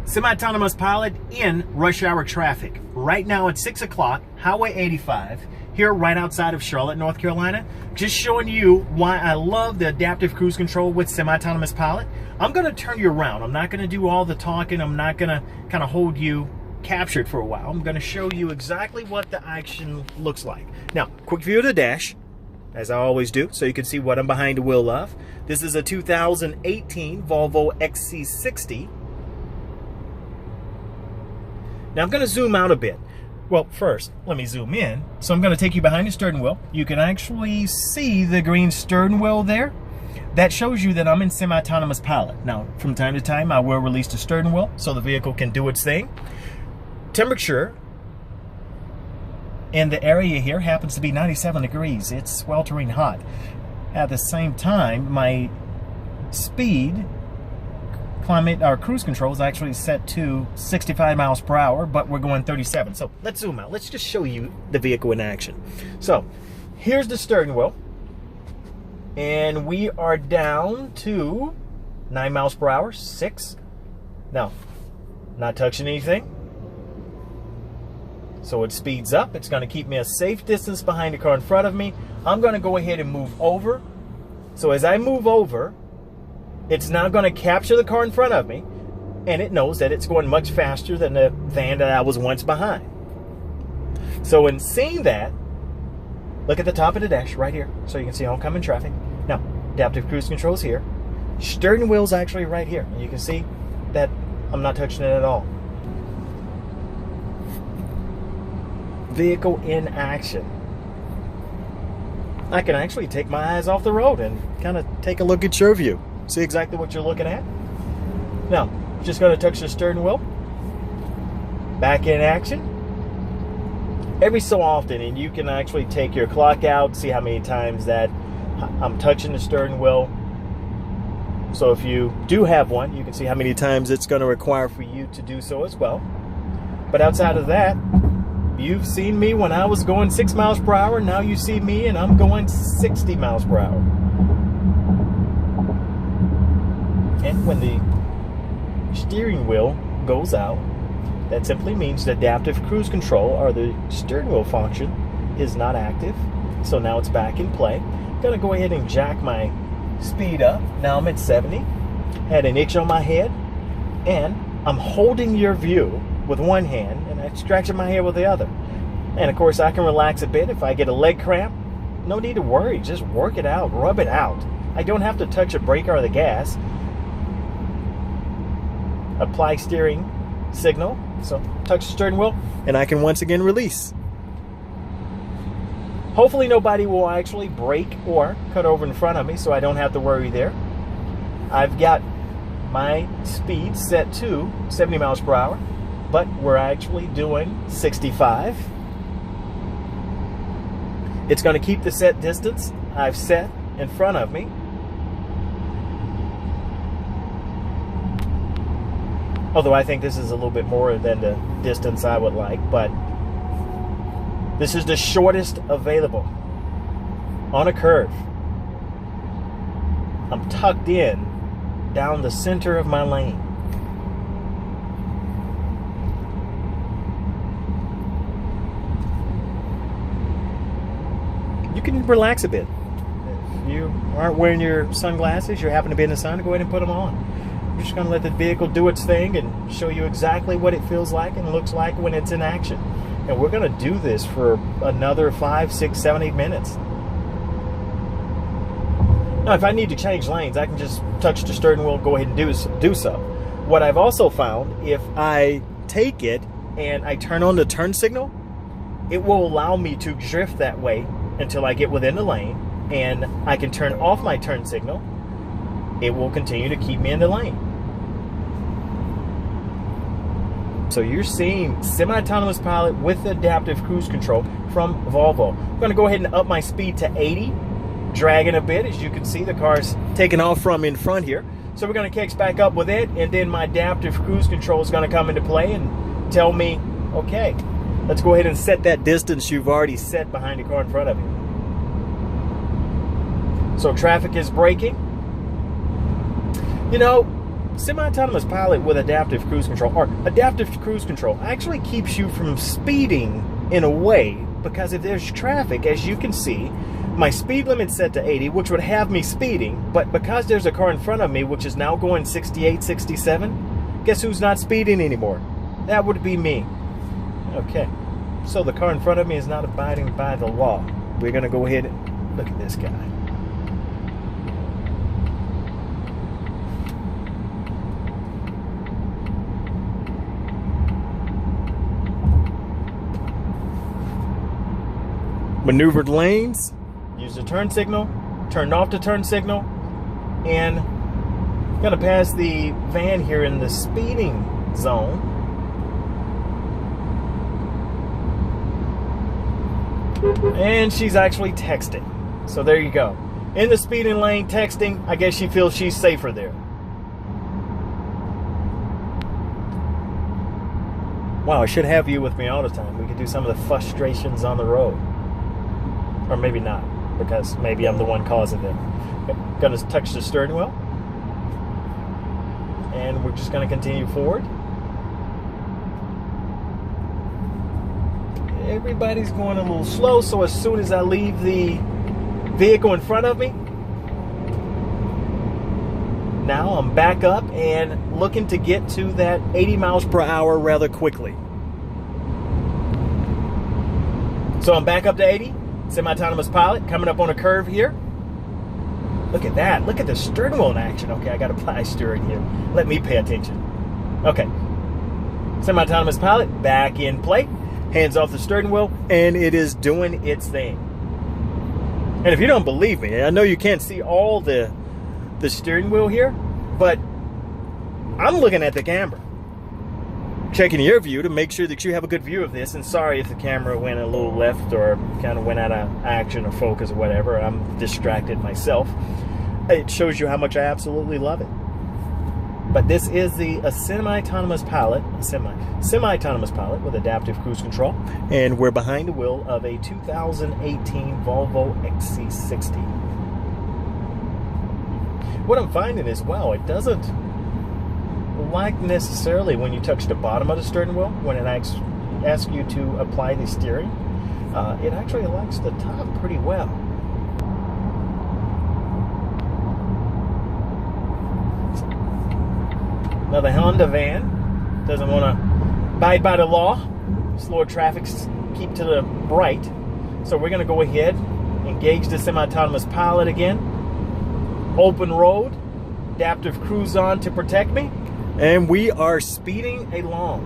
Semi-autonomous pilot in rush hour traffic. Right now at 6 o'clock, Highway 85, here right outside of Charlotte, North Carolina. Just showing you why I love the adaptive cruise control with semi-autonomous pilot. I'm going to turn you around. I'm not going to do all the talking. I'm not going to kind of hold you captured for a while. I'm going to show you exactly what the action looks like. Now, quick view of the dash, as I always do, so you can see what I'm behind the wheel of. This is a 2018 Volvo XC60. Now I'm going to zoom out a bit. Well, first, let me zoom in. So I'm going to take you behind the steering wheel. You can actually see the green steering wheel there. That shows you that I'm in semi-autonomous pilot. Now, from time to time, I will release the steering wheel so the vehicle can do its thing. Temperature in the area here happens to be 97 degrees. It's sweltering hot. At the same time, my speed climate, our cruise control is actually set to 65 miles per hour, but we're going 37. So let's zoom out. Let's just show you the vehicle in action. So here's the steering wheel, and we are down to 9 miles per hour, 6. Now, not touching anything. So it speeds up. It's going to keep me a safe distance behind the car in front of me. I'm going to go ahead and move over. So as I move over, it's now going to capture the car in front of me, and it knows that it's going much faster than the van that I was once behind. So in seeing that, look at the top of the dash right here, so you can see oncoming traffic. Now, adaptive cruise control is here. Steering wheel's actually right here, and you can see that I'm not touching it at all. Vehicle in action. I can actually take my eyes off the road and kind of take a look at your view. See exactly what you're looking at. Now, just going to touch the steering wheel. Back in action. Every so often, and you can actually take your clock out, see how many times that I'm touching the steering wheel. So if you do have one, you can see how many times it's going to require for you to do so as well. But outside of that, you've seen me when I was going 6 miles per hour. Now you see me and I'm going 60 miles per hour. And when the steering wheel goes out, that simply means the adaptive cruise control, or the steering wheel function, is not active. So now it's back in play. I'm going to go ahead and jack my speed up. Now I'm at 70. Had an itch on my head, and I'm holding your view with one hand and I'm scratching my head with the other. And of course I can relax a bit. If I get a leg cramp, no need to worry. Just work it out, rub it out. I don't have to touch a brake or the gas. Apply steering signal, so touch the steering wheel, and I can once again release. Hopefully nobody will actually brake or cut over in front of me, so I don't have to worry there. I've got my speed set to 70 miles per hour, but we're actually doing 65. It's going to keep the set distance I've set in front of me. Although I think this is a little bit more than the distance I would like, but this is the shortest available on a curve. I'm tucked in down the center of my lane. You can relax a bit. If you aren't wearing your sunglasses, you happen to be in the sun, go ahead and put them on. I'm just going to let the vehicle do its thing and show you exactly what it feels like and looks like when it's in action. And we're going to do this for another 5, 6, 7, 8 minutes. Now, if I need to change lanes, I can just touch the steering wheel and go ahead and do so. What I've also found, if I take it and I turn on the turn signal, it will allow me to drift that way until I get within the lane, and I can turn off my turn signal. It will continue to keep me in the lane. So you're seeing semi-autonomous pilot with adaptive cruise control from Volvo. I'm going to go ahead and up my speed to 80, dragging a bit. As you can see, the car's taking off from in front here. So we're going to catch back up with it, and then my adaptive cruise control is going to come into play and tell me, okay, let's go ahead and set that distance you've already set behind the car in front of you. So traffic is braking. You know, semi-autonomous pilot with adaptive cruise control, or adaptive cruise control, actually keeps you from speeding in a way, because if there's traffic, as you can see, my speed limit's set to 80, which would have me speeding, but because there's a car in front of me which is now going 68, 67, guess who's not speeding anymore? That would be me. Okay, so the car in front of me is not abiding by the law. We're gonna go ahead and look at this guy. Maneuvered lanes, used the turn signal, turned off the turn signal, and gonna pass the van here in the speeding zone. And she's actually texting. So there you go. In the speeding lane, texting. I guess she feels she's safer there. Wow, I should have you with me all the time. We could do some of the frustrations on the road. Or maybe not, because maybe I'm the one causing them. Okay, gonna touch the steering wheel. And we're just gonna continue forward. Everybody's going a little slow, so as soon as I leave the vehicle in front of me, now I'm back up and looking to get to that 80 miles per hour rather quickly. So I'm back up to 80. Semi-autonomous pilot coming up on a curve here. Look at that. Look at the steering wheel in action. Okay, I got apply steering here. Let me pay attention. Okay. Semi-autonomous pilot back in play. Hands off the steering wheel, and it is doing its thing. And if you don't believe me, I know you can't see all the steering wheel here, but I'm looking at the camera, checking your view to make sure that you have a good view of this. And sorry if the camera went a little left or kind of went out of action or focus or whatever. I'm distracted myself. It shows you how much I absolutely love it. But this is a semi-autonomous pilot, semi-autonomous pilot with adaptive cruise control, and we're behind the wheel of a 2018 Volvo XC60. What I'm finding is, wow, it doesn't like necessarily when you touch the bottom of the steering wheel, when it asks you to apply the steering, it actually likes the top pretty well. Now the Honda van doesn't want to abide by the law. Slower traffic, keep to the right. So we're going to go ahead, engage the semi-autonomous pilot again. Open road, adaptive cruise on to protect me. And we are speeding along.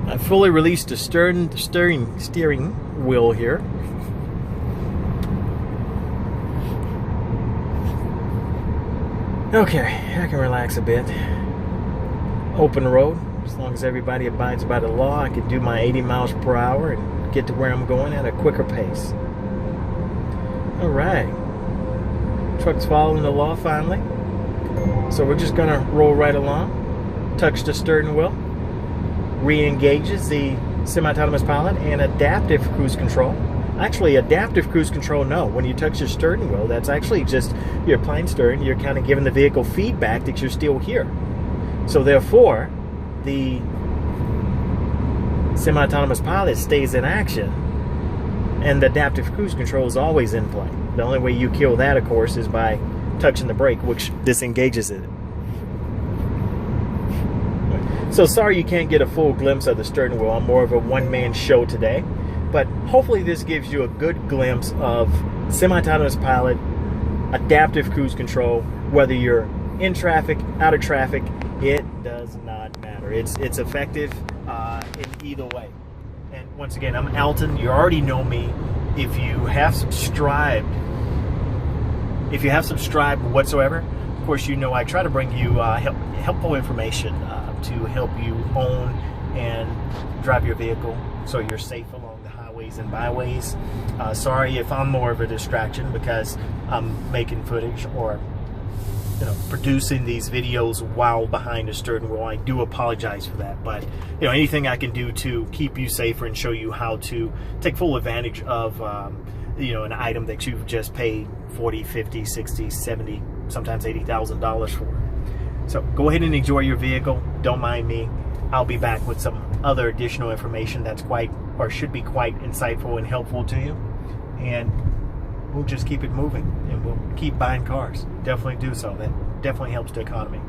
I fully released the steering wheel here. Okay, I can relax a bit. Open road. As long as everybody abides by the law, I can do my 80 miles per hour and get to where I'm going at a quicker pace. Alright. Truck's following the law finally. So we're just gonna roll right along. Touch the steering wheel. Re-engages the semi-autonomous pilot and adaptive cruise control. Actually, adaptive cruise control, no. When you touch your steering wheel, that's actually just you're applying steering. You're kind of giving the vehicle feedback that you're still here. So therefore, the semi-autonomous pilot stays in action, and the adaptive cruise control is always in play. The only way you kill that, of course, is by touching the brake, which disengages it. So sorry you can't get a full glimpse of the steering wheel. I'm more of a one-man show today. But hopefully this gives you a good glimpse of semi-autonomous pilot, adaptive cruise control, whether you're in traffic, out of traffic, it does not matter. It's effective in either way. And once again, I'm Alton. You already know me. If you have subscribed whatsoever, of course, you know I try to bring you helpful information to help you own and drive your vehicle so you're safe along the highways and byways. Sorry if I'm more of a distraction because I'm making footage or producing these videos while behind the steering wheel. I do apologize for that, but anything I can do to keep you safer and show you how to take full advantage of an item that you've just paid 40, 50, 60, 70, sometimes $80,000 for. So go ahead and enjoy your vehicle. Don't mind me. I'll be back with some other additional information that's quite, or should be quite, insightful and helpful to you. And we'll just keep it moving, and we'll keep buying cars. Definitely do so. That definitely helps the economy.